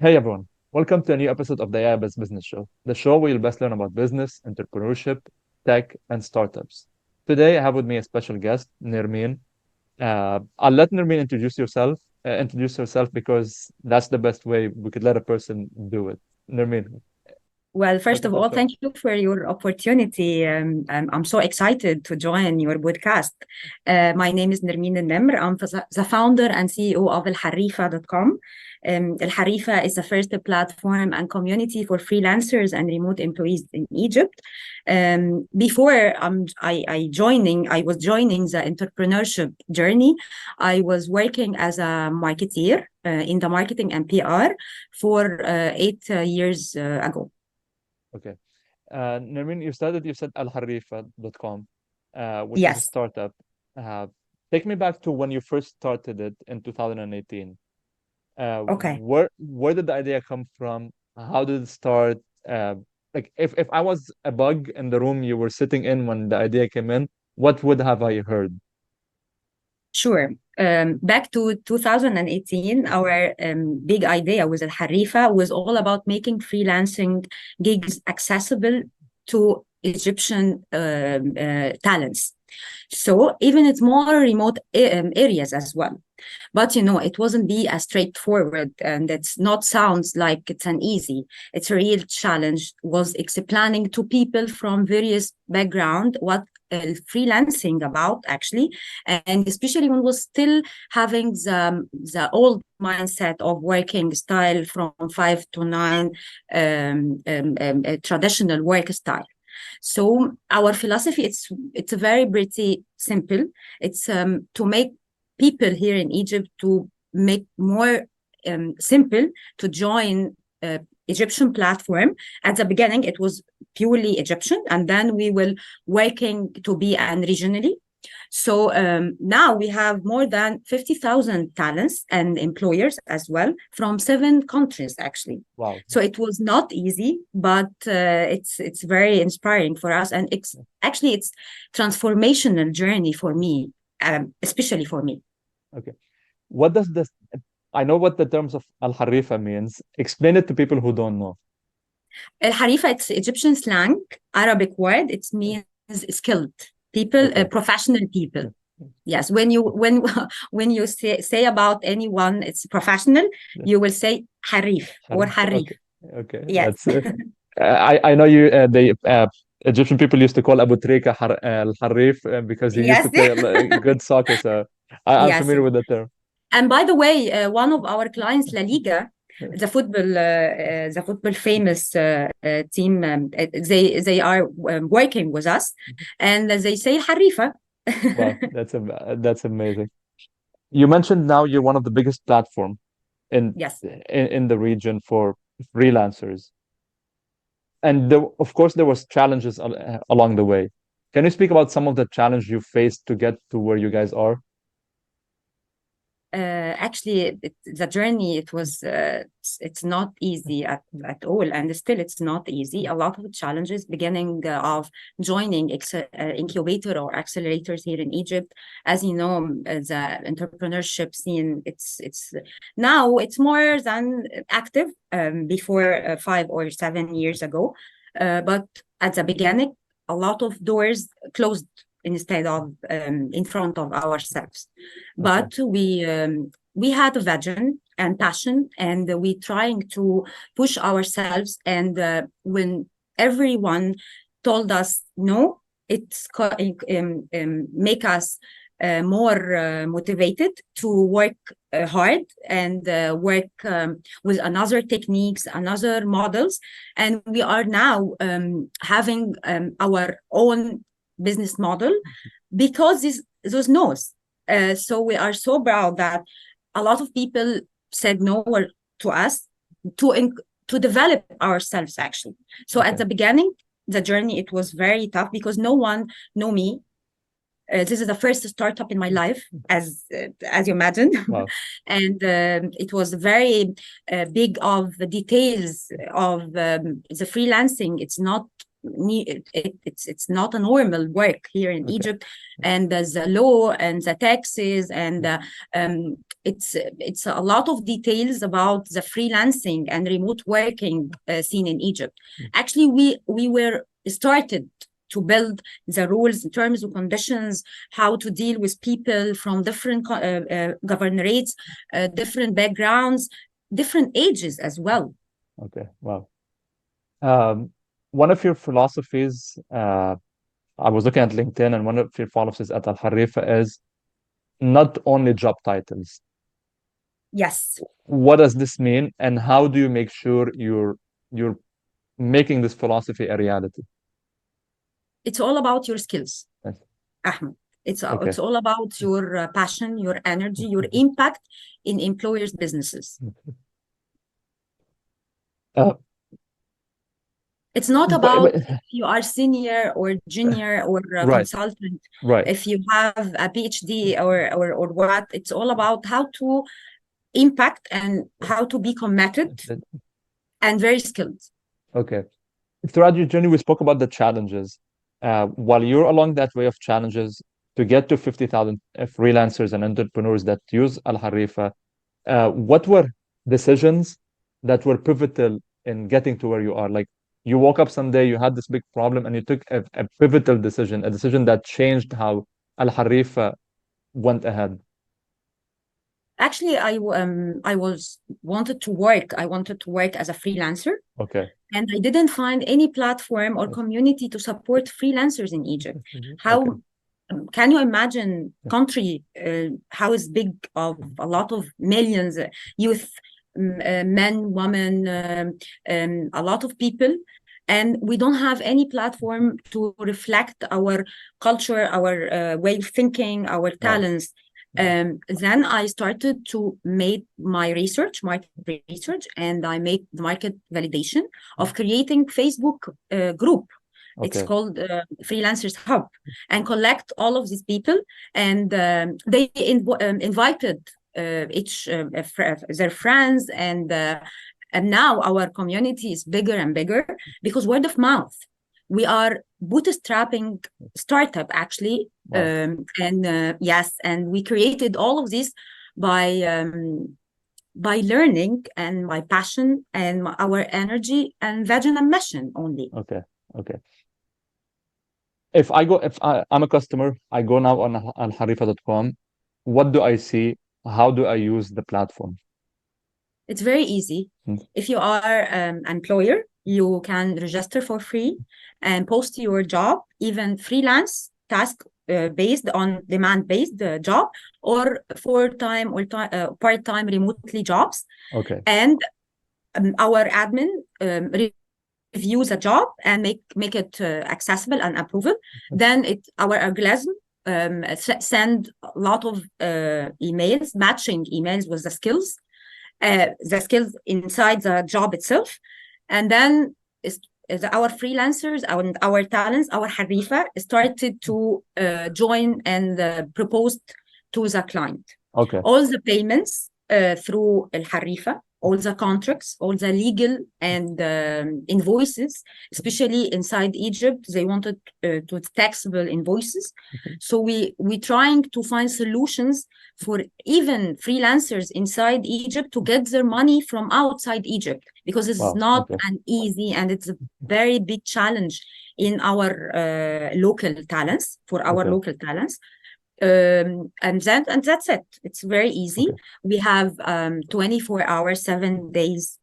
Hey everyone, welcome to a new episode of the AI-Best Business Show, the show where you'll best learn about business, entrepreneurship, tech, and startups. Today, I have with me a special guest, Nermine. I'll let Nermine introduce herself because that's the best way we could let a person do it. Nermine, Well, first welcome of to the all, show. thank you for your opportunity. I'm so excited to join your podcast. My name is Nermine El Nemr. I'm the founder and CEO of Elharefa.com. Elharefa is the first platform and community for freelancers and remote employees in Egypt. Before I was joining the entrepreneurship journey. I was working as a marketeer in the marketing and PR for 8 years ago. Okay. Nermine, you said alharifa.com, which is a Yes. startup. Uh, Take me back to when you first started it in 2018. Okay. Where did the idea come from? How did it start? Like if I was a bug in the room you were sitting in when the idea came in, what would have I heard? Sure. Back to 2018, our big idea with Al Harifa was all about making freelancing gigs accessible to Egyptian talents. So even it's more remote areas as well. But it wasn't be as straightforward, and it's not sounds like it's an easy. It's a real challenge. Was explaining to people from various background what freelancing about actually, and especially when we're still having the old mindset of working style from 5 to 9, traditional work style. So our philosophy, it's very pretty simple. It's to make people here in Egypt to make more simple to join Egyptian platform. At the beginning, it was purely Egyptian, and then we will working to be an regionally. So now we have more than 50,000 talents and employers as well from 7 countries actually. Wow. So it was not easy, but it's very inspiring for us, and it's transformational journey for me, especially for me. Okay. What does this I know what the terms of Al-Harifa means. Explain it to people who don't know. الحريفة, it's Egyptian slang, Arabic word. It means skilled people, Okay. professional people. Yes, when you say about anyone, it's professional. You will say harif or Harif. harif. Okay. Okay. Yes, That's I know you the Egyptian people used to call Abu Trika Al-Harif because he used yes, to play good soccer, so I'm yes. familiar with the term. And by the way, one of our clients, La Liga, the football famous team, they are working with us, and they say Harifa. Wow, that's amazing. You mentioned now you're one of the biggest platform in Yes. in the region for freelancers, and of course there was challenges along the way. Can you speak about some of the challenge you faced to get to where you guys are? Actually, the journey, it's not easy at all, and still it's not easy. A lot of challenges beginning of joining incubator or accelerators here in Egypt. As you know, the entrepreneurship scene, it's now it's more than active before 5 or 7 years ago, but at the beginning, a lot of doors closed instead of in front of ourselves. Okay. But we had a vision and passion, and we trying to push ourselves. And when everyone told us no, make us more motivated to work hard and work with another techniques, another models. And we are now having our own business model because those no's. So we are so proud that a lot of people said no to us to develop ourselves actually. So at Okay. the beginning, the journey, it was very tough because no one know me. This is the first startup in my life, as you imagine, Wow. and it was very big of the details of the freelancing. It's not it's not a normal work here in Egypt, and there's the law and the taxes, and it's a lot of details about the freelancing and remote working scene in Egypt. Actually, we were started to build the rules, terms and conditions, how to deal with people from different governorates, different backgrounds, different ages as well. Okay, wow. One of your philosophies, I was looking at LinkedIn, and one of your philosophies at Elharefa is not only job titles. Yes. What does this mean, and how do you make sure you're making this philosophy a reality? It's all about your skills, Yes. Ahmed. It's Okay. all about your passion, your energy, your impact in employers' businesses. It's not about if you are senior or junior or a right, consultant, right. if you have a PhD or what. It's all about how to impact and how to be committed and very skilled. Okay. Throughout your journey, we spoke about the challenges. While you're along that way of challenges to get to 50,000 freelancers and entrepreneurs that use Elharefa, what were decisions that were pivotal in getting to where you are? Like, you woke up someday, you had this big problem, and you took a pivotal decision, a decision that changed how Elharefa went ahead. Actually, I wanted to work. I wanted to work as a freelancer. Okay. And I didn't find any platform or community to support freelancers in Egypt. How can you imagine country how is big of a lot of millions youth, men, women, a lot of people, and we don't have any platform to reflect our culture, our way of thinking, our talents. Then I started to make my market research, and I make the market validation of creating Facebook group. Okay. It's called Freelancers Hub, and collect all of these people, and they invited their friends, and now our community is bigger and bigger because word of mouth. We are bootstrapping startup actually. Wow. Yes, and we created all of this by learning and my passion and our energy and vision and mission only. Okay. If I'm a customer, I go now on elharefa.com. What do I see? How do I use the platform? It's very easy. If you are an employer, you can register for free and post your job, even freelance task based on demand-based job, or full-time or part-time remotely jobs. Okay. And our admin reviews a job and make it accessible and approval. Then our algorithm send a lot of emails, matching emails with the skills inside the job itself, and then our freelancers, our talents, our Harifa started to join and propose to the client. Okay. All the payments through El Harifa, all the contracts, all the legal and invoices, especially inside Egypt, they wanted to taxable invoices. So we trying to find solutions for even freelancers inside Egypt to get their money from outside Egypt, because it's not an easy, and it's a very big challenge in our local talents, for our local talents. And that's it. It's very easy. We have 24 hours, 7 days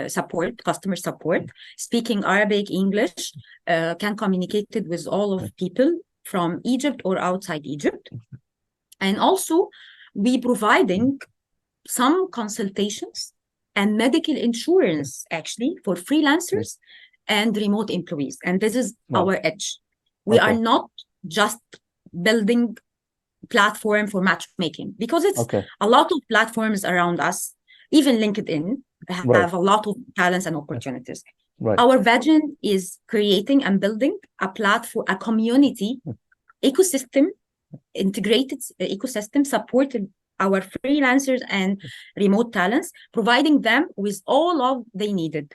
support, customer support, speaking Arabic, English, can communicate it with all of people from Egypt or outside Egypt. And also we providing some consultations and medical insurance actually for freelancers and remote employees. And this is our edge. We are not just building platform for matchmaking, because it's a lot of platforms around us. Even LinkedIn have a lot of talents and opportunities. Our vision is creating and building a platform, a community ecosystem, integrated ecosystem, supported our freelancers and remote talents, providing them with all of they needed: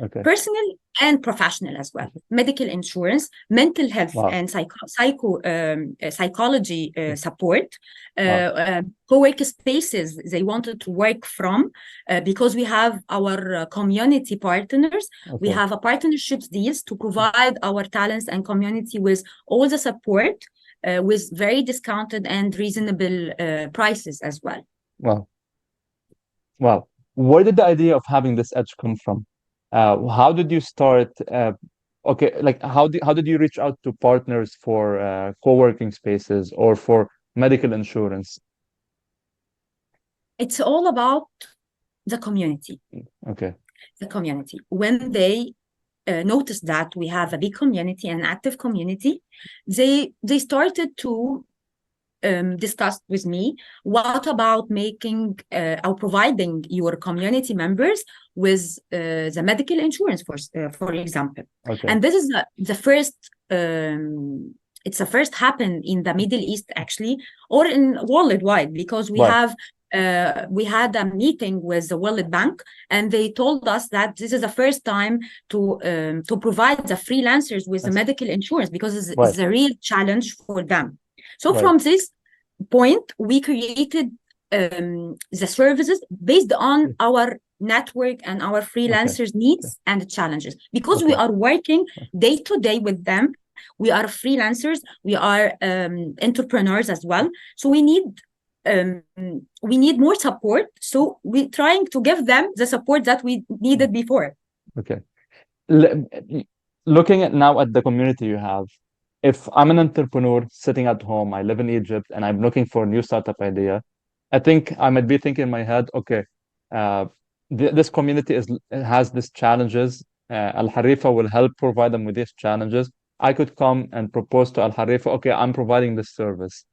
Okay. personal and professional as well. Medical insurance, mental health, Wow. and psychology support, Wow. co-work spaces they wanted to work from, because we have our community partners. We Okay. have a partnerships deals to provide our talents and community with all the support, with very discounted and reasonable prices as well. Wow. Wow. Where did the idea of having this edge come from? How did you start? Okay, like how did you reach out to partners for co-working spaces or for medical insurance? It's all about the community. Okay. The community. When they noticed that we have a big community, an active community, they started to discuss with me, what about making or providing your community members with the medical insurance, for example. Okay. And this is the first, it's the first happen in the Middle East actually, or in worldwide, because we Right. have we had a meeting with the World Bank, and they told us that this is the first time to provide the freelancers with the medical insurance, because it's a real challenge for them. So from this point, we created the services based on our network and our freelancers' needs and challenges, because we are working day to day with them. We are freelancers, we are entrepreneurs as well. So we need more support. So we're trying to give them the support that we needed before. Okay. Looking at now at the community you have, if I'm an entrepreneur sitting at home, I live in Egypt, and I'm looking for a new startup idea, I think I might be thinking in my head, okay, this community has these challenges. Elharefa will help provide them with these challenges. I could come and propose to Elharefa, okay, I'm providing this service.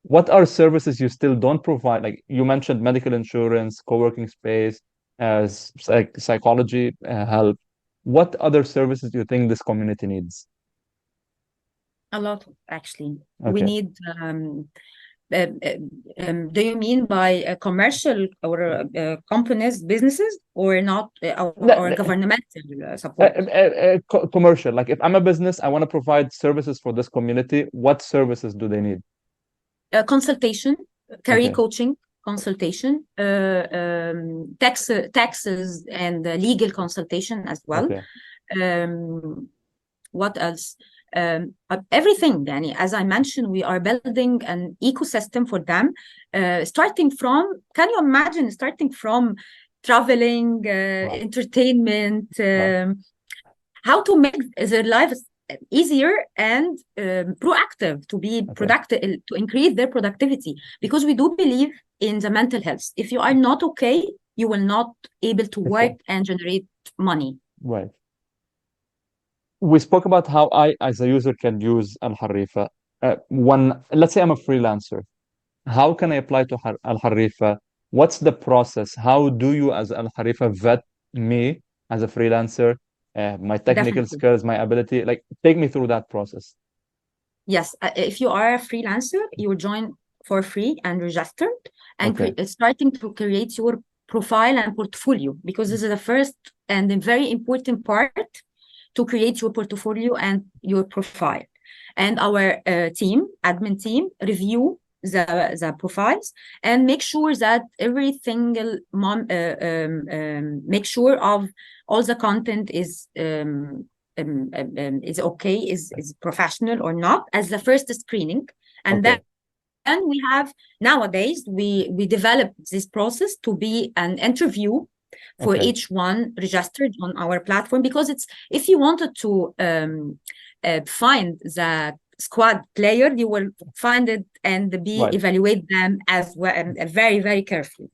What are services you still don't provide? Like you mentioned medical insurance, co-working space, psychology help. What other services do you think this community needs? A lot, actually. Okay. We need, do you mean by commercial or companies, businesses, or not, or governmental support? Commercial. Like if I'm a business, I want to provide services for this community. What services do they need? Consultation, career coaching, consultation, taxes and legal consultation as well. What else? Everything, Danny. As I mentioned, we are building an ecosystem for them, starting from, can you imagine, starting from traveling, entertainment, how to make their lives easier and proactive, to be productive, to increase their productivity, because we do believe in the mental health. If you are not okay, you will not able to work and generate money. Right. We spoke about how I, as a user, can use Elharefa. Let's say I'm a freelancer. How can I apply to Elharefa? What's the process? How do you, as Elharefa, vet me as a freelancer, my technical skills, my ability? Like, take me through that process. Yes, if you are a freelancer, you will join for free and registered, and starting to create your profile and portfolio, because this is the first and the very important part, to create your portfolio and your profile. And our admin team, review the profiles and make sure that every single make sure of all the content is okay, is professional or not, as the first screening. And then we have, nowadays we develop this process to be an interview for each one registered on our platform, because it's, if you wanted to find the squad player, you will find it and evaluate them as well, very, very carefully.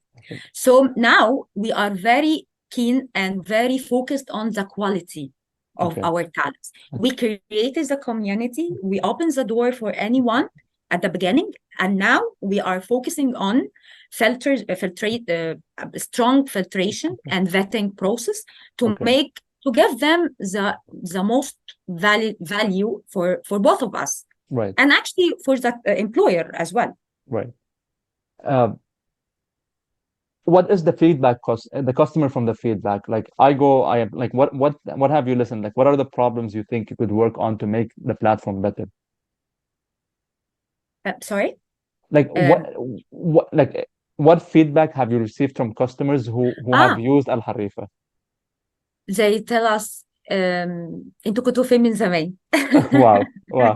So now we are very keen and very focused on the quality of our talents. We created the community, we opened the door for anyone at the beginning, and now we are focusing on strong filtration and vetting process to give them the most value for both of us, and actually for the employer as well. what is the feedback the customer from the feedback? Like I am like what have you listened? Like what are the problems you think you could work on to make the platform better? Sorry. Like Um, what feedback have you received from customers who have ah, used Elharefa? they tell us انتوا كنتوا فين من زمان. Wow, wow.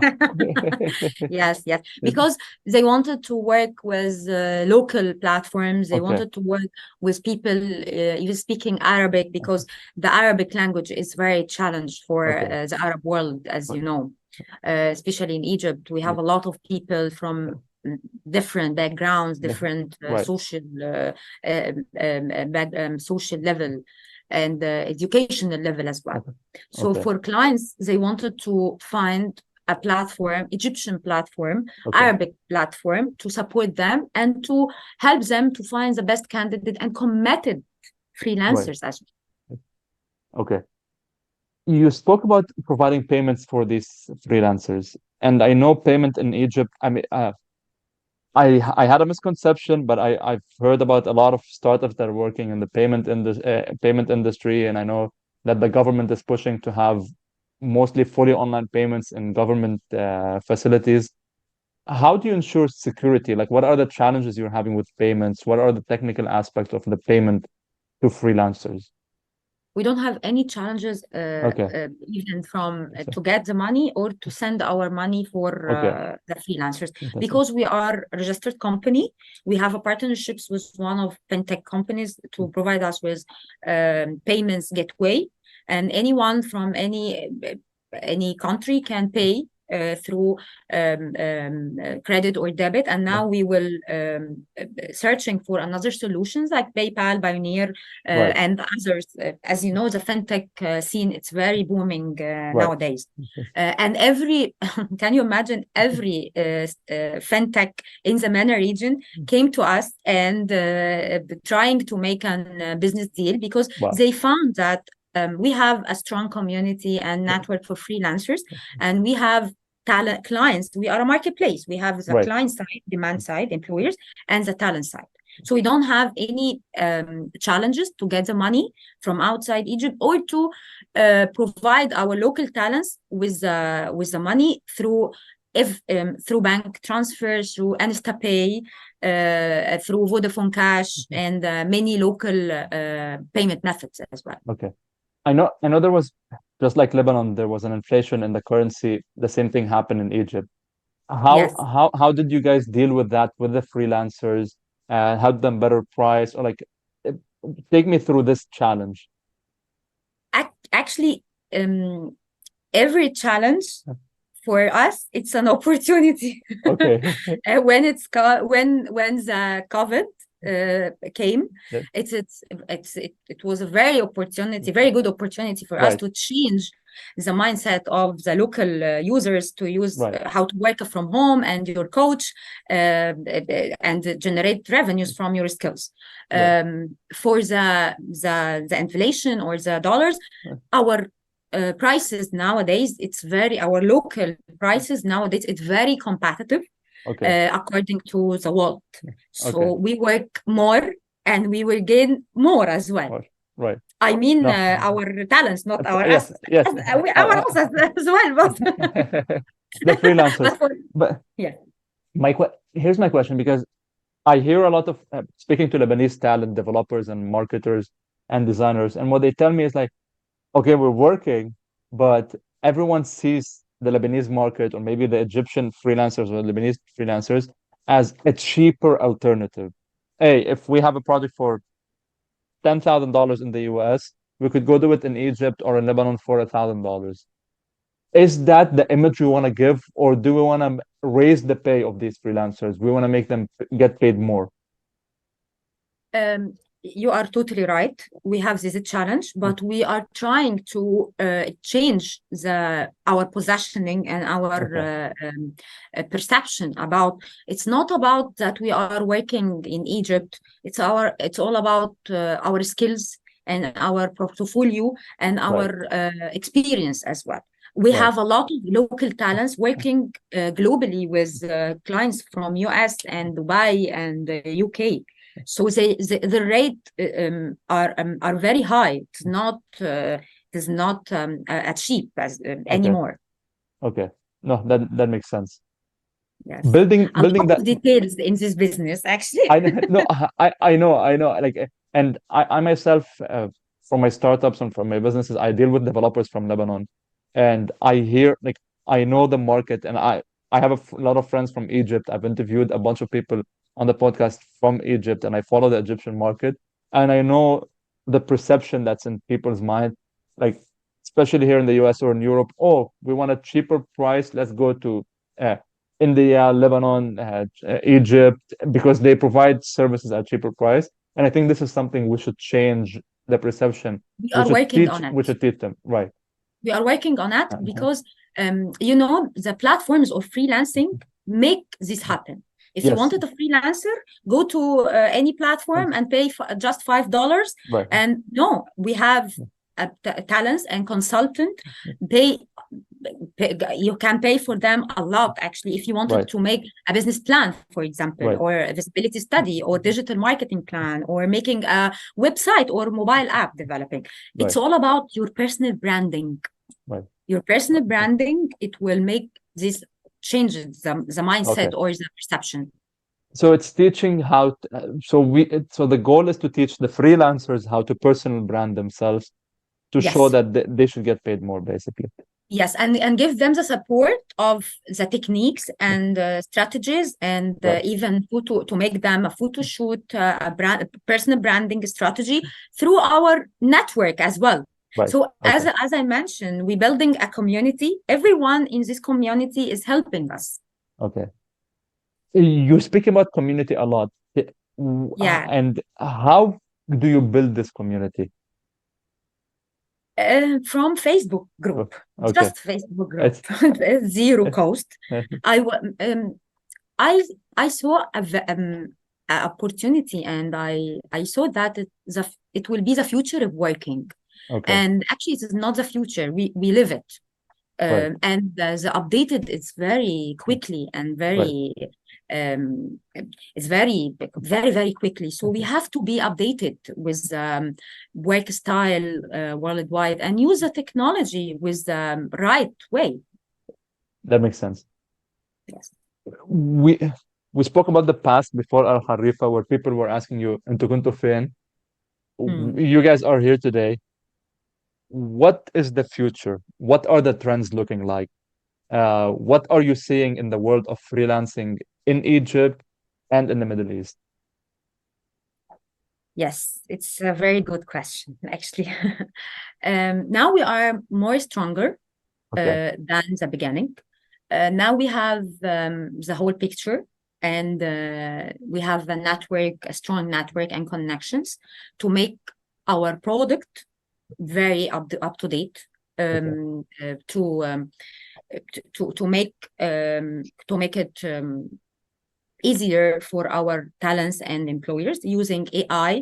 Yes, yes, because they wanted to work with local platforms. They Okay, wanted to work with people even speaking Arabic, because the Arabic language is very challenged for okay, the Arab world, as you know. Especially in Egypt, we have a lot of people from different backgrounds, different right. social social level and educational level as well. Okay, So okay, for clients, they wanted to find a platform, Egyptian platform, okay, Arabic platform, to support them and to help them to find the best candidate and committed right. freelancers as well. Okay. You spoke about providing payments for these freelancers, and I know payment in Egypt. I mean, I had a misconception, but I've heard about a lot of startups that are working in the payment industry, and I know that the government is pushing to have mostly fully online payments in government facilities. How do you ensure security? Like, what are the challenges you're having with payments? What are the technical aspects of the payment to freelancers? We don't have any challenges Okay, even from to get the money or to send our money for okay, the freelancers, fantastic. because we are a registered company. We have a partnerships with one of fintech companies to provide us with payments gateway, and anyone from any country can pay through credit or debit. And Right, now we will searching for another solutions like PayPal, Pioneer, right, and others. As you know, the fintech scene, it's very booming right. nowadays. And every, can you imagine, every fintech in the MENA region came to us and trying to make a business deal, because Wow. they found that we have a strong community and network for freelancers, and we have talent clients. We are a marketplace. We have the Right. client side, demand side, employers, and the talent side. So we don't have any challenges to get the money from outside Egypt, or to provide our local talents with the money through through bank transfers, through InstaPay, through Vodafone Cash, and many local payment methods as well. Okay. I know there was just like Lebanon, there was an inflation in the currency. The same thing happened in Egypt. How Yes. how did you guys deal with that with the freelancers? Help them better price or like uh, take me through this challenge. Actually, every challenge for us, it's an opportunity. Okay. When the COVID came, Yeah, it was a very good opportunity for us right, to change the mindset of the local users to use right, how to work from home, and your coach and generate revenues from your skills. right, For the inflation or the dollars, right. our prices nowadays, our local prices nowadays, it's very competitive Okay. according to the world. Okay. So we work more and we will gain more as well. Right. Right. I mean, No. our talents, not our Yes, us, yes. our us as well, but The freelancers. but for But yeah. here's my question because I hear a lot of speaking to Lebanese talent developers and marketers and designers, and what they tell me is like, okay, we're working, but everyone sees the Lebanese market or maybe the Egyptian freelancers or Lebanese freelancers as a cheaper alternative. Hey, if we have a project for $10,000 in the US, we could go do it in Egypt or in Lebanon for $1,000. Is that the image we want to give, or do we want to raise the pay of these freelancers? We want to make them get paid more. You are totally right. We have this challenge, but we are trying to change our positioning and our Okay. perception about. It's not about that we are working in Egypt. It's all about our skills and our portfolio and Right. our experience as well. We Right. have a lot of local talents working globally with clients from US and Dubai and UK. So the rate are very high. It's not cheap as Okay. anymore. Okay. No, that makes sense. Yes, a Building lot that. of details in this business, actually. No, I know. Like, and I myself, from my startups and from my businesses, I deal with developers from Lebanon, and I hear, like, I know the market, and I have a lot of friends from Egypt. I've interviewed a bunch of people on the podcast from Egypt, and I follow the Egyptian market, and I know the perception that's in people's mind, like, especially here in the US or in Europe. Oh, we want a cheaper price. Let's go to uh, India, Lebanon, Egypt, because they provide services at cheaper price. And I think this is something we should change the perception. We are working on We it. should teach them. Right. We are working on it Uh-huh. because the platforms of freelancing make this happen. If you Yes. wanted a freelancer, go to any platform and pay just $5. Right. And no, we have talents and consultant pay. You can pay for them a lot, actually, if you wanted Right. to make a business plan, for example, Right. or a visibility study, or digital marketing plan, or making a website or mobile app developing. It's Right. all about your personal branding. Right. Your personal Okay. branding, it will make this changes the mindset Okay. or the perception. So it's teaching how so the goal is to teach the freelancers how to personal brand themselves to show Yes. that they should get paid more, basically. Yes, and give them the support of the techniques and strategies, and Right. even to make them a photo shoot, a personal branding strategy through our network as well. Right. So Okay. as I mentioned, we're building a community. Everyone in this community is helping us. Okay. You speak about community a lot. Yeah. And how do you build this community? From Facebook group, Okay. just Facebook group, zero cost. I saw a opportunity, and I saw that it will be the future of working. Okay. And actually, it is not the future. We live it. Right. And the updated is very quickly and very it's very very quickly. So we have to be updated with work style worldwide, and use the technology with the right way. That makes sense. Yes. We spoke about the past before Elharefa, where people were asking you, "انتوا كنتوا فين?" You guys are here today. What is the future? What are the trends looking like? What are you seeing in the world of freelancing in Egypt and in the Middle East? Yes, it's a very good question, actually. Now we are more stronger Okay. than the beginning. Now we have the whole picture, and we have a network, a strong network and connections to make our product very up to date. To make it easier for our talents and employers, using AI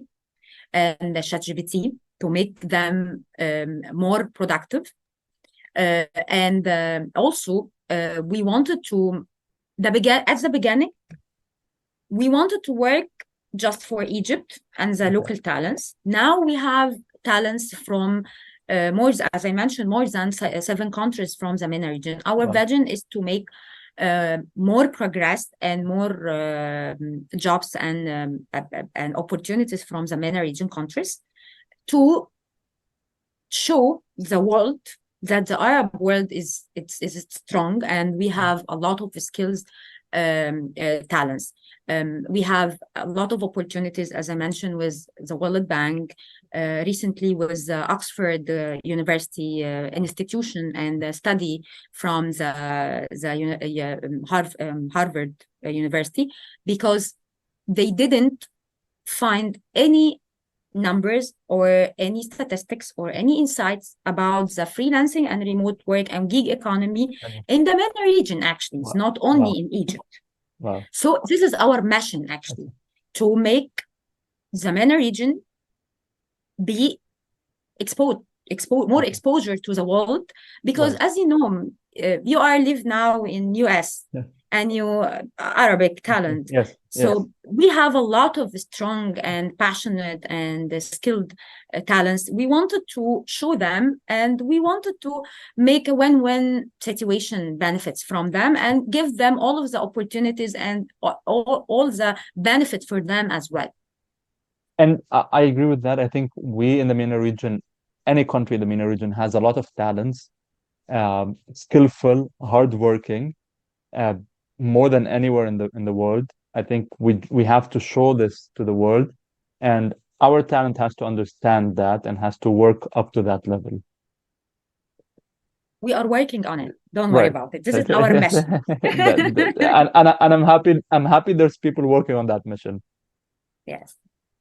and the ChatGPT to make them more productive. And also, we wanted to at the beginning, we wanted to work just for Egypt and the local talents. Now we have talents from as I mentioned, more than 7 countries from the MENA region. Our vision is to make more progress and more jobs and opportunities from the MENA region countries, to show the world that the Arab world is strong, and we have a lot of skills, talents. We have a lot of opportunities, as I mentioned, with the World Bank, recently with Oxford University institution, and a study from the Harvard University, because they didn't find any numbers or any statistics or any insights about the freelancing and remote work and gig economy in the MENA region. Actually, it's not only in Egypt. So this is our mission, actually, to make the MENA region be more exposure to the world, because as you know, you live now in US. a new Arabic talent. Yes, yes. So we have a lot of strong and passionate and skilled talents. We wanted to show them, and we wanted to make a win-win situation benefits from them and give them all of the opportunities and all the benefits for them as well. And I agree with that. I think we in the MENA region, any country in the MENA region has a lot of talents, skillful, hardworking, uh, more than anywhere in the world. I think we have to show this to the world, and our talent has to understand that and has to work up to that level. We are working on it. Don't worry Right. about it. This is our mission. And I'm happy there's people working on that mission. Yes.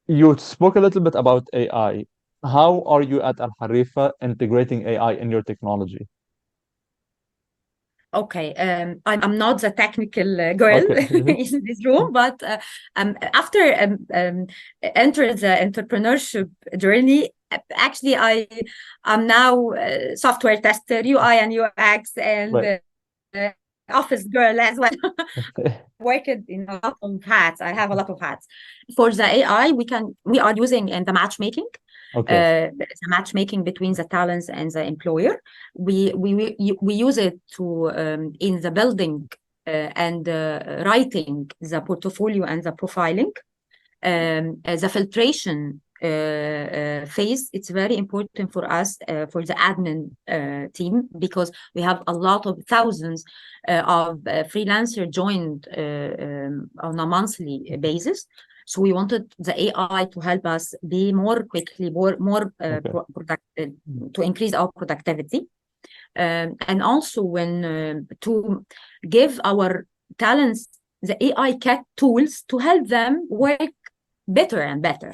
You spoke a little bit about AI. How are you at Elharefa integrating AI in your technology? Okay, I'm not the technical girl Okay. in this room, but after enter the entrepreneurship journey, actually I'm now software tester, UI and UX, and Right. office girl as well. Worked in a lot of hats. I have a lot of hats. For the AI, we are using in the matchmaking. Okay. The matchmaking between the talents and the employer. We use it to in the building and writing the portfolio and the profiling. The filtration phase, it's very important for us for the admin team, because we have a lot of thousands of freelancers joined on a monthly basis. So we wanted the AI to help us be more quickly, more Okay. productive, to increase our productivity. And also when to give our talents the AI cat tools to help them work better and better.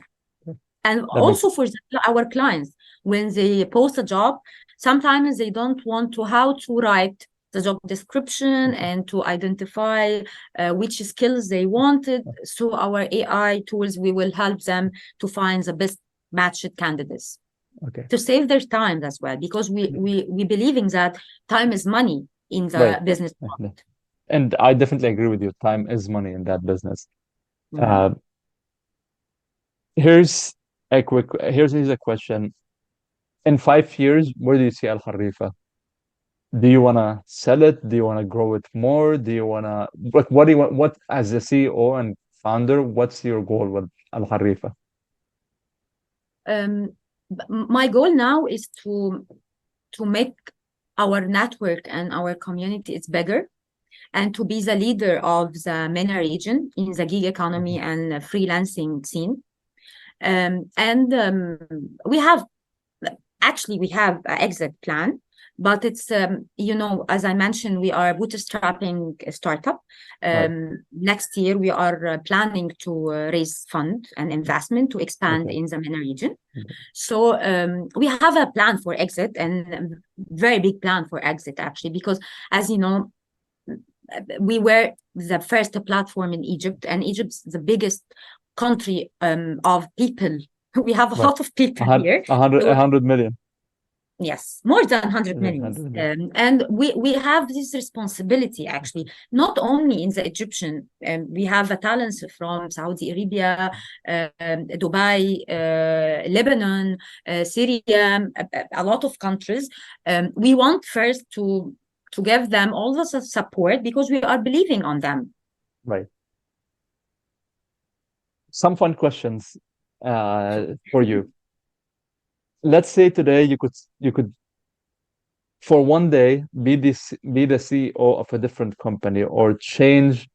And That makes also for our clients, when they post a job, sometimes they don't want to how to write the job description and to identify which skills they wanted. So our AI tools, we will help them to find the best matched candidates. Okay. To save their time as well, because we believe in that time is money in the Right. business market. And I definitely agree with you. Time is money in that business. Here's here's a question. In 5 years, where do you see Elharefa? Do you want to sell it? Do you want to grow it more? Do you want to, what do you want, what, as a CEO and founder, what's your goal with Elharefa? My goal now is to make our network and our community is bigger, and to be the leader of the MENA region in the gig economy and freelancing scene. We have an exit plan, but it's as I mentioned, we are bootstrapping a startup. Next year we are planning to raise fund and investment to expand in the MENA region. So we have a plan for exit, and very big plan for exit actually, because as you know, we were the first platform in Egypt, and Egypt's the biggest country of people. We have a lot of people here. 100 million. Yes, more than 100 million. And we have this responsibility, actually, not only in the Egyptian, we have talents from Saudi Arabia, Dubai, Lebanon, Syria, a lot of countries. We want first to give them all the support, because we are believing on them. Right. Some fun questions for you. Let's say today you could for one day be the CEO of a different company, or change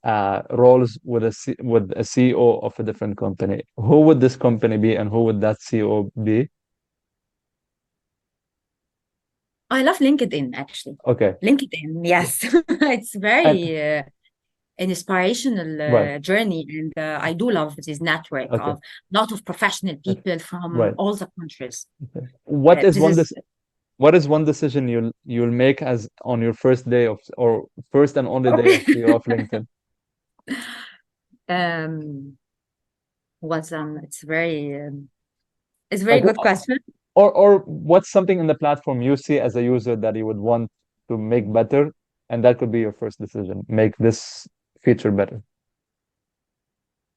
roles with a CEO of a different company. Who would this company be, and who would that CEO be? I love LinkedIn, actually. Okay. LinkedIn, yes. It's very inspirational journey, and I do love this network of a lot of professional people from all the countries. What is one decision you'll make as on your first day of, or first and only day of CEO of LinkedIn? It's a very good question. Or what's something in the platform you see as a user that you would want to make better, and that could be your first decision, make this feature better?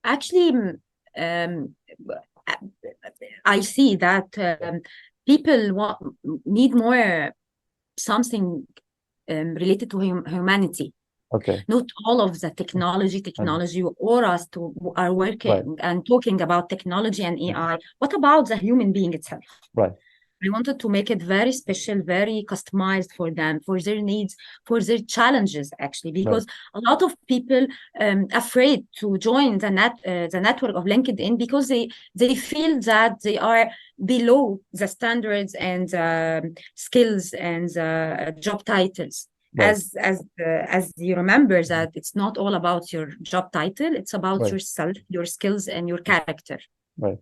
Actually, um, I see that people need more something related to humanity. Okay. Not all of the And technology, or us to are right. working and talking about technology and AI. What about the human being itself? Right. I wanted to make it very special, very customized for them, for their needs, for their challenges, actually, Right. because a lot of people afraid to join the network of LinkedIn because they feel that they are below the standards and skills and job titles. Right. As you remember that it's not all about your job title, it's about Right. yourself, your skills, and your character. Right.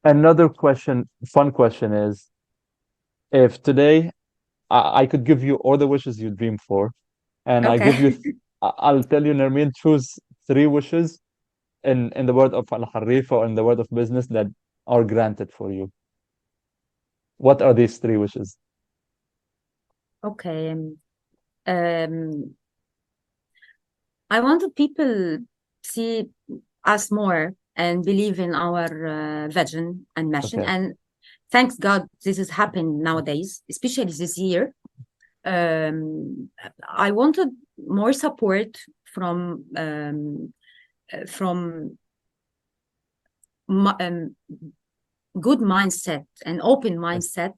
Another question, fun question is, if today I could give you all the wishes you dream for, and I give you, Okay. I'll tell you, Nermeen, choose three wishes in the word of Al-Harifa or in the word of business that are granted for you. What are these three wishes? Okay. Um, I wanted people see us more and believe in our vision and mission. Okay. And thanks God, this is happening nowadays, especially this year. Um, I wanted more support from good mindset and open mindset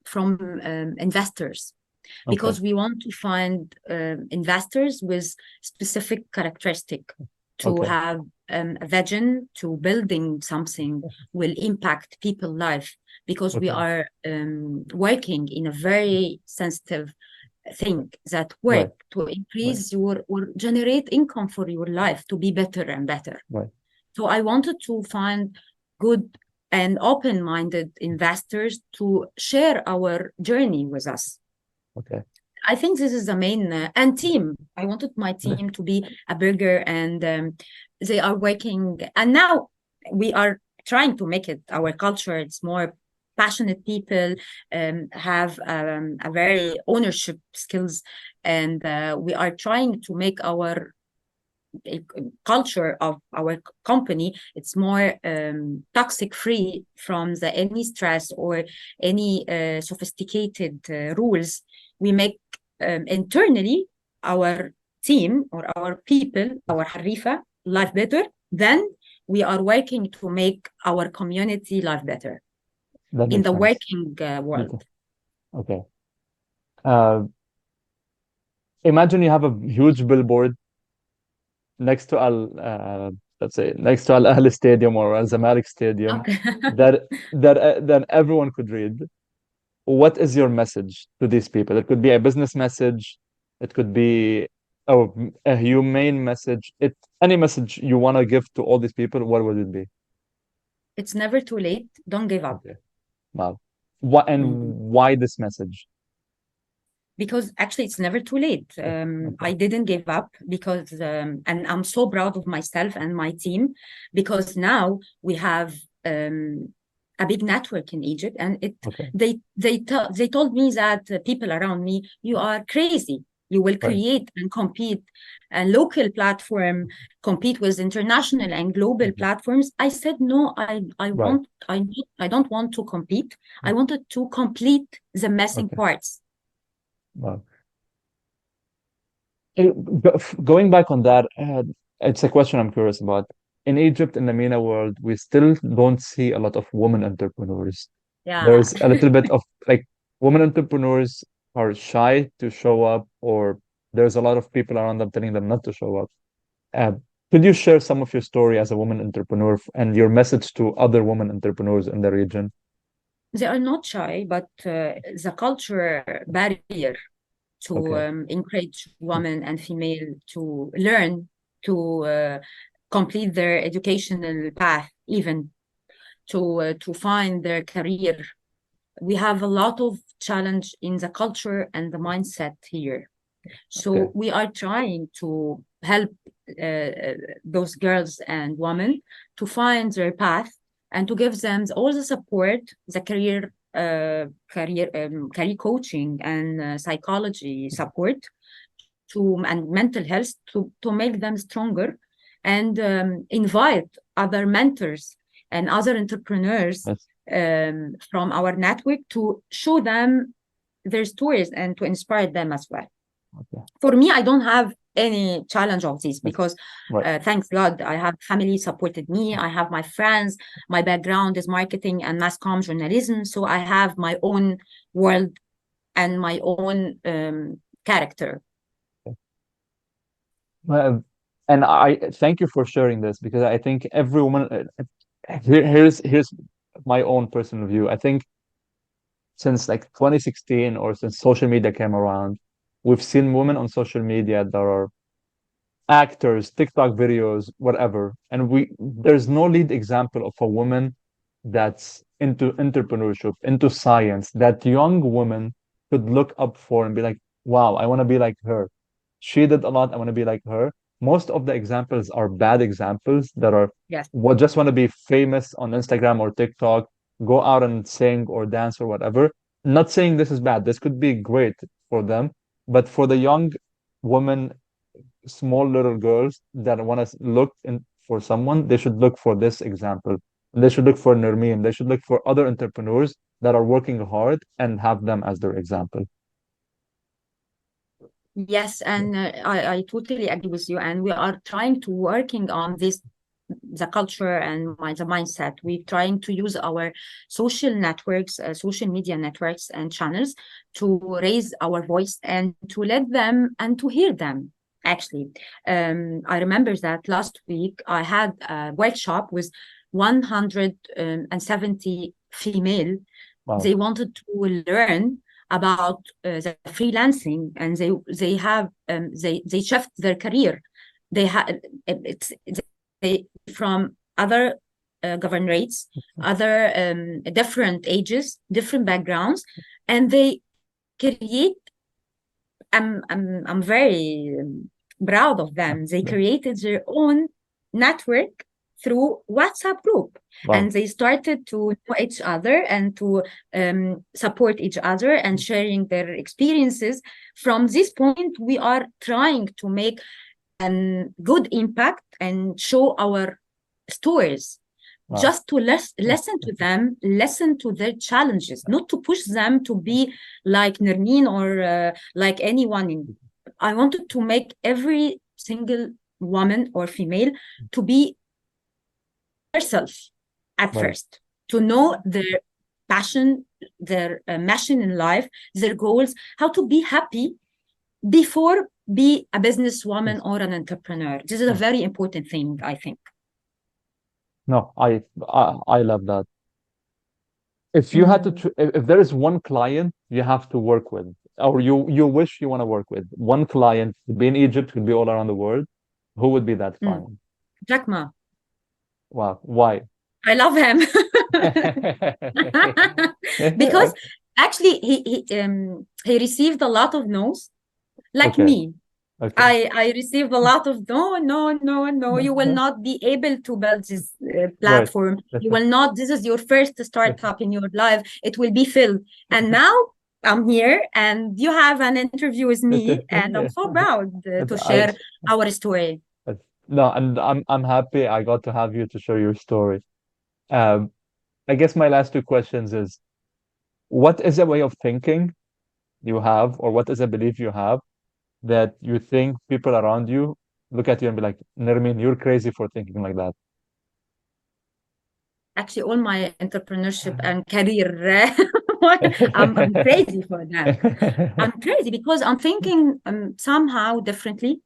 from investors, Okay. because we want to find investors with specific characteristic to Okay. have a vision to building something will impact people's life, because we Okay. are working in a very sensitive thing that work Right. to Right. increase your or generate income for your life to be better and better. Right. So I wanted to find good and open-minded investors to share our journey with us. Okay. I think this is the main and team. I wanted my team to be a bigger, and they are working. And now we are trying to make it our culture. It's more passionate people, have a very ownership skills, and we are trying to make our culture of our company. It's more toxic free from the any stress or any sophisticated rules. We make internally our team or our people, our Harifa, life better. Then we are working to make our community life better That in makes the sense. working Okay. world. Okay. Uh, Imagine you have a huge billboard next to let's say next to Al Ahly Stadium or Al Zamalek Stadium Okay. that everyone could read. What is your message to these people? It could be a business message, it could be a humane message. Any message you want to give to all these people, what would it be? It's never too late. Don't give up. Okay. Wow. What and Mhm. why this message? Because actually it's never too late. Okay. I didn't give up because and I'm so proud of myself and my team, because now we have a big network in Egypt, and it Okay. they told me that people around me, you are crazy, you will Right. create and compete a local platform, compete with international and global Mhm. platforms. I said no, Right. I don't want to compete. I wanted to complete the missing Okay. parts. Wow. Going back on that, it's a question I'm curious about. In Egypt, in the MENA world, we still don't see a lot of women entrepreneurs. Yeah. There's a little bit of like women entrepreneurs are shy to show up, or there's a lot of people around them telling them not to show up. Uh, could you share some of your story as a woman entrepreneur and your message to other women entrepreneurs in the region? They are not shy, but the culture barrier to Okay. encourage women and female to learn, to complete their educational path, even to find their career. We have a lot of challenge in the culture and the mindset here. Okay. So we are trying to help those girls and women to find their path and to give them all the support, the career career coaching and psychology support and mental health to make them stronger, and invite other mentors and other entrepreneurs Yes. from our network to show them their stories and to inspire them as well. Okay. For me, I don't have any challenge of this Yes. because Right. thanks God, I have family supported me. I have my friends. My background is marketing and mass comm journalism. So I have my own world and my own character. Well, and I thank you for sharing this, because I think every woman, here's my own personal view. I think since like 2016, or since social media came around, we've seen women on social media that are actors, TikTok videos, whatever. And there's no lead example of a woman that's into entrepreneurship, into science, that young woman could look up for and be like, wow, I want to be like her. She did a lot, I want to be like her. Most of the examples are bad examples that are Yes. just want to be famous on Instagram or TikTok, go out and sing or dance or whatever. Not saying this is bad. This could be great for them. But for the young woman, small little girls that want to look in for someone, they should look for this example. They should look for Nermine. They should look for other entrepreneurs that are working hard and have them as their example. Yes, and I totally agree with you. And we are trying to working on this, the culture and the mindset. We're trying to use our social networks, social media networks and channels to raise our voice and to let them and to hear them. Actually, I remember that last week I had a workshop with 170 female. Wow. They wanted to learn about the freelancing, and they have they shift their career. They have they from other governorates, other different ages, different backgrounds, and they create. I'm very proud of them. They created their own network through WhatsApp group, Wow. and they started to know each other and to support each other and sharing their experiences. From this point, we are trying to make a good impact and show our stories. Wow. Just to listen to them, listen to their challenges, not to push them to be like Nermine or like anyone. I wanted to make every single woman or female to be herself at Right. first, to know their passion, their mission in life, their goals, how to be happy before be a businesswoman or an entrepreneur. This is a very important thing, I think. No, I love that. If you had to, if there is one client you have to work with, or you wish you want to work with, one client, could be in Egypt, could be all around the world, who would be that client? Jack Ma. Wow. Why? I love him. Because actually he received a lot of no's, like Okay. me. Okay. I received a lot of no. You will not be able to build this platform. You will not. This is your first startup in your life. It will be filled. And now I'm here, and you have an interview with me, and I'm so proud to share our story. No, and I'm happy I got to have you to share your story. I guess my last two questions is, what is a way of thinking you have, or what is a belief you have that you think people around you look at you and be like, Nermine, you're crazy for thinking like that? Actually, all my entrepreneurship and career, I'm crazy for that. I'm crazy because I'm thinking somehow differently.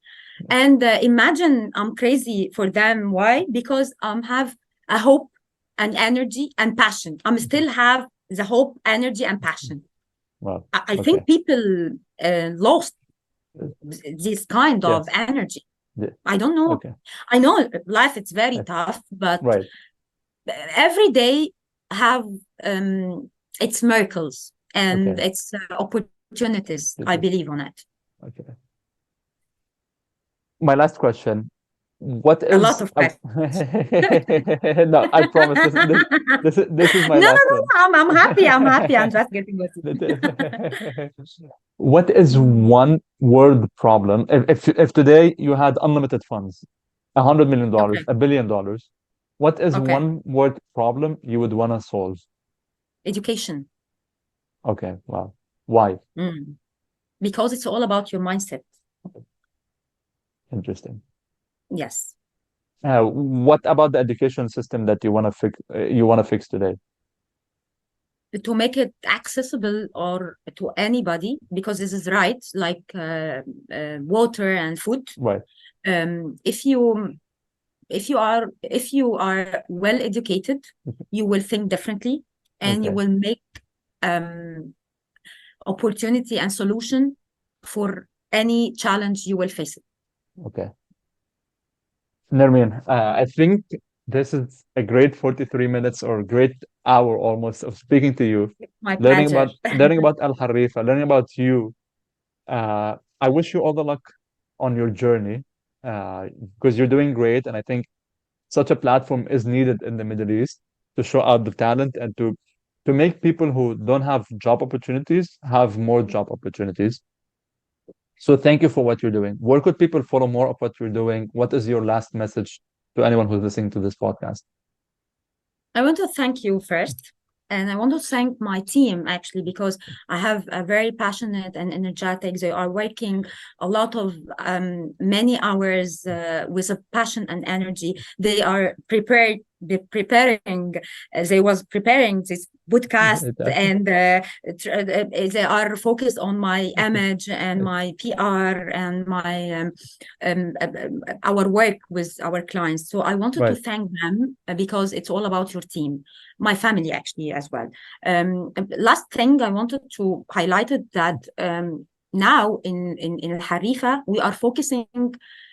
And imagine I'm crazy for them. Why? Because have a hope and energy and passion. I'm still have the hope, energy, and passion. Wow. I think people lost this kind of energy. Yeah. I don't know. Okay. I know life is very tough, but Right. every day have its miracles and Okay. its opportunities. I believe on it. Okay. My last question. What A lot is of questions. no, I promise this is my No, last no, one. no. I'm happy. I'm happy. I'm just getting with you. What is one word problem? If today you had unlimited funds, $100 million, Okay. $1 billion, what is Okay. one word problem you would want to solve? Education. Okay, wow. Why? Mm. Because it's all about your mindset. Interesting. Yes. What about the education system that you want to fix? You want to fix today? To make it accessible or to anybody, because this is right, like water and food. Right. If you are well educated, you will think differently, and you Okay. will make um, opportunity and solution for any challenge you will face. Okay. Nermine, I think this is a great 43 minutes or great hour almost of speaking to you, My learning pleasure. about learning about Elharefa, learning about you. I wish you all the luck on your journey, because you're doing great, and I think such a platform is needed in the Middle East to show out the talent and to make people who don't have job opportunities have more job opportunities. So thank you for what you're doing. Where could people follow more of what you're doing? What is your last message to anyone who's listening to this podcast? I want to thank you first. And I want to thank my team actually, because I have a very passionate and energetic. They are working a lot of many hours with a passion and energy. They are preparing. They was preparing this podcast, and they are focused on my image and my PR and my our work with our clients. So I wanted to Right. thank them because it's all about your team, my family actually as well. Last thing I wanted to highlight it that now in Elharefa, we are focusing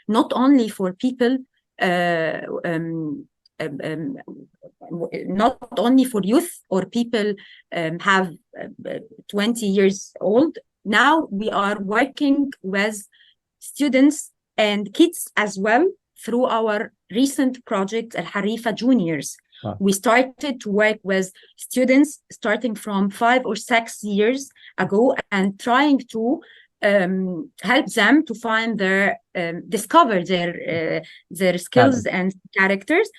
not only for people not only for youth or people have 20 years old. Now we are working with students and kids as well through our recent project Elharefa Juniors. Wow. We started to work with students starting from 5 or 6 years ago and trying to help them to find discover their skills and characters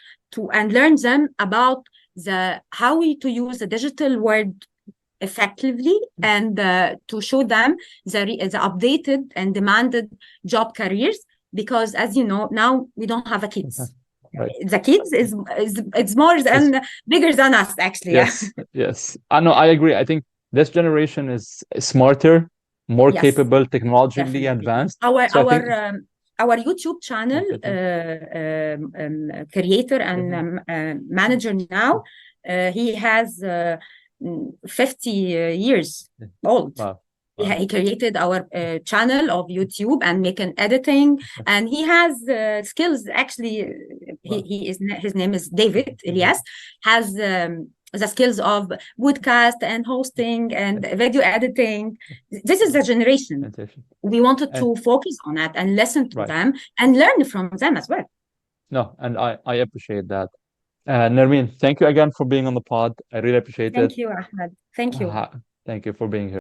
and learn them about how to use the digital world effectively, and to show them the updated and demanded job careers, because as you know, now we don't have a kids. Right. The kids is it's more than bigger than us actually. Yes, yes. I know, I agree. I think this generation is smarter, more Yes, capable, technologically definitely. advanced. Our So I think our YouTube channel creator and manager now, he has 50 years old. wow. He created our channel of YouTube and making editing, and he has skills actually. His name is David Elias, has the skills of podcast and hosting and video editing. This is the generation. We wanted to focus on that and listen to them and learn from them as well. No, and I appreciate that. Nermine, thank you again for being on the pod. I really appreciate it. Thank you, Ahmed. Thank you. Thank you for being here.